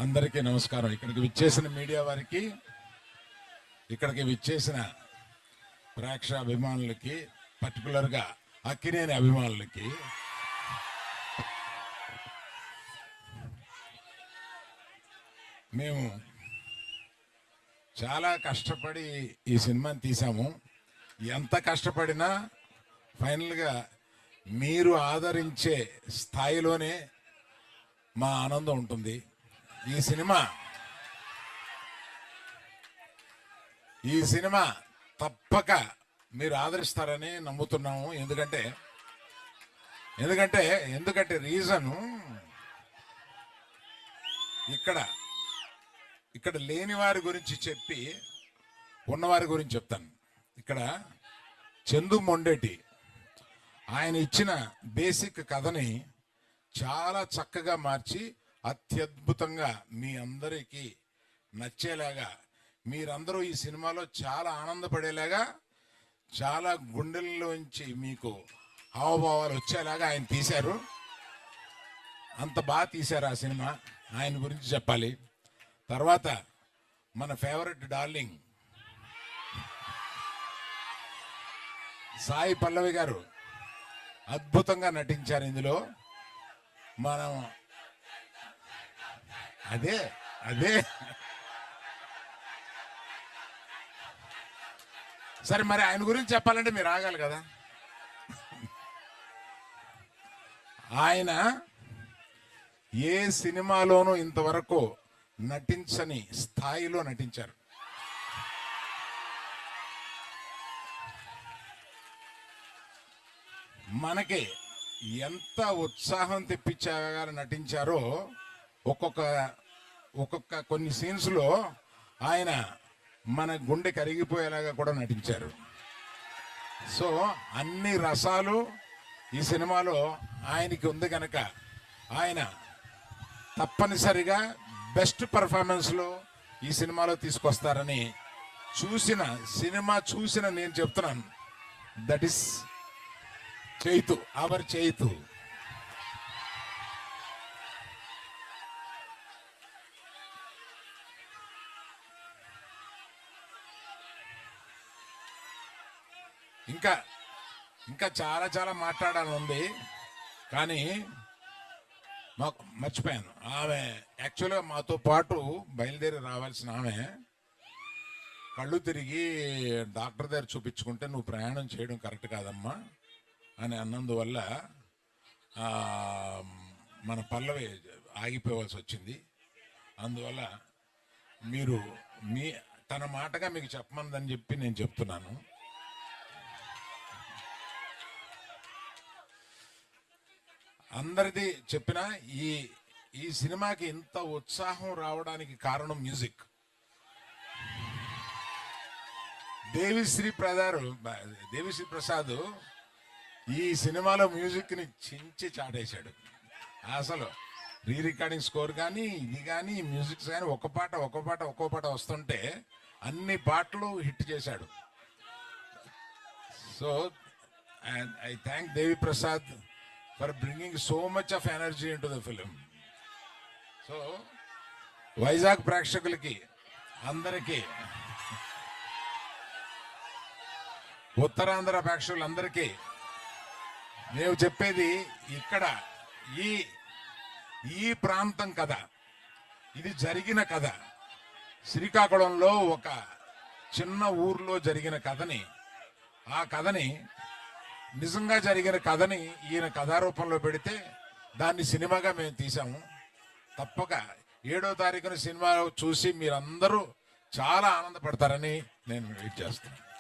అందరికీ నమస్కారం. ఇక్కడికి విచ్చేసిన మీడియా వారికి, ఇక్కడికి విచ్చేసిన ప్రేక్షాభిమానులకి, పర్టికులర్గా అక్కినేని అభిమానులకి మేము చాలా కష్టపడి ఈ సినిమాని తీసాము. ఎంత కష్టపడినా ఫైనల్గా మీరు ఆదరించే స్థాయిలోనే మా ఆనందం ఉంటుంది. ఈ సినిమా తప్పక మీరు ఆదరిస్తారని నమ్ముతున్నాము. ఎందుకంటే రీజను ఇక్కడ లేని వారి గురించి చెప్పి ఉన్నవారి గురించి చెప్తాను. ఇక్కడ చందు మొండేటి ఆయన ఇచ్చిన బేసిక్ కథని చాలా చక్కగా మార్చి అత్యద్భుతంగా మీ అందరికీ నచ్చేలాగా, మీరందరూ ఈ సినిమాలో చాలా ఆనందపడేలాగా, చాలా గుండెల్లోంచి మీకు హావభావాలు వచ్చేలాగా ఆయన తీశారు. అంత బాగా తీశారు ఆ సినిమా. ఆయన గురించి చెప్పాలి. తర్వాత మన ఫేవరెట్ డార్లింగ్ సాయి పల్లవి గారు అద్భుతంగా నటించారు ఇందులో. మనం అదే సరే, మరి ఆయన గురించి చెప్పాలంటే మీరు ఆగాలి కదా. ఆయన ఏ సినిమాలోనూ ఇంతవరకు నటించని స్థాయిలో నటించారు. మనకి ఎంత ఉత్సాహం తెప్పించగా నటించారో, ఒక్కొక్క కొన్ని సీన్స్లో ఆయన మన గుండె కరిగిపోయేలాగా కూడా నటించారు. సో అన్ని రసాలు ఈ సినిమాలో ఆయనకి ఉంది కనుక ఆయన తప్పనిసరిగా బెస్ట్ పర్ఫార్మెన్స్లో ఈ సినిమాలో తీసుకొస్తారని సినిమా చూసిన నేను చెప్తున్నాను. That is Chaitu, our Chaitu. ఇంకా చాలా చాలా మాట్లాడాలని ఉంది, కానీ మాకు మర్చిపోయాను. ఆమె యాక్చువల్గా మాతో పాటు బయలుదేరి రావాల్సిన ఆమె కళ్ళు తిరిగి డాక్టర్ దగ్గర చూపించుకుంటే నువ్వు ప్రయాణం చేయడం కరెక్ట్ కాదమ్మా అని అన్నందువల్ల మన పల్లవి ఆగిపోవాల్సి వచ్చింది. అందువల్ల మీరు తన మాటగా మీకు చెప్పమందని చెప్పి నేను చెప్తున్నాను. అందరిది చెప్పిన ఈ సినిమాకి ఇంత ఉత్సాహం రావడానికి కారణం మ్యూజిక్. దేవిశ్రీ ప్రసాద్ ఈ సినిమాలో మ్యూజిక్ని చించి చాటేశాడు. అసలు రీ రికార్డింగ్ స్కోర్ కానీ ఇది కానీ మ్యూజిక్స్ కానీ ఒక్కో పాట వస్తుంటే అన్ని పాటలు హిట్ చేశాడు. So I thank Devi Prasad for bringing so much of energy into the film. So Vizag ప్రేక్షకులకి అందరికీ, ఉత్తరాంధ్ర ప్రేక్షకులందరికీ నేను చెప్పేది, ఇక్కడ ఈ ప్రాంతం కథ, ఇది జరిగిన కథ. శ్రీకాకుళంలో ఒక చిన్న ఊర్లో జరిగిన కథని, ఆ కథని నిజంగా జరిగిన కథని ఈయన కథారూపంలో పెడితే దాన్ని సినిమాగా మేము తీసాము. తప్పక 7వ తారీఖున సినిమా చూసి మీరందరూ చాలా ఆనందపడతారని నేను వెయిట్ చేస్తాను.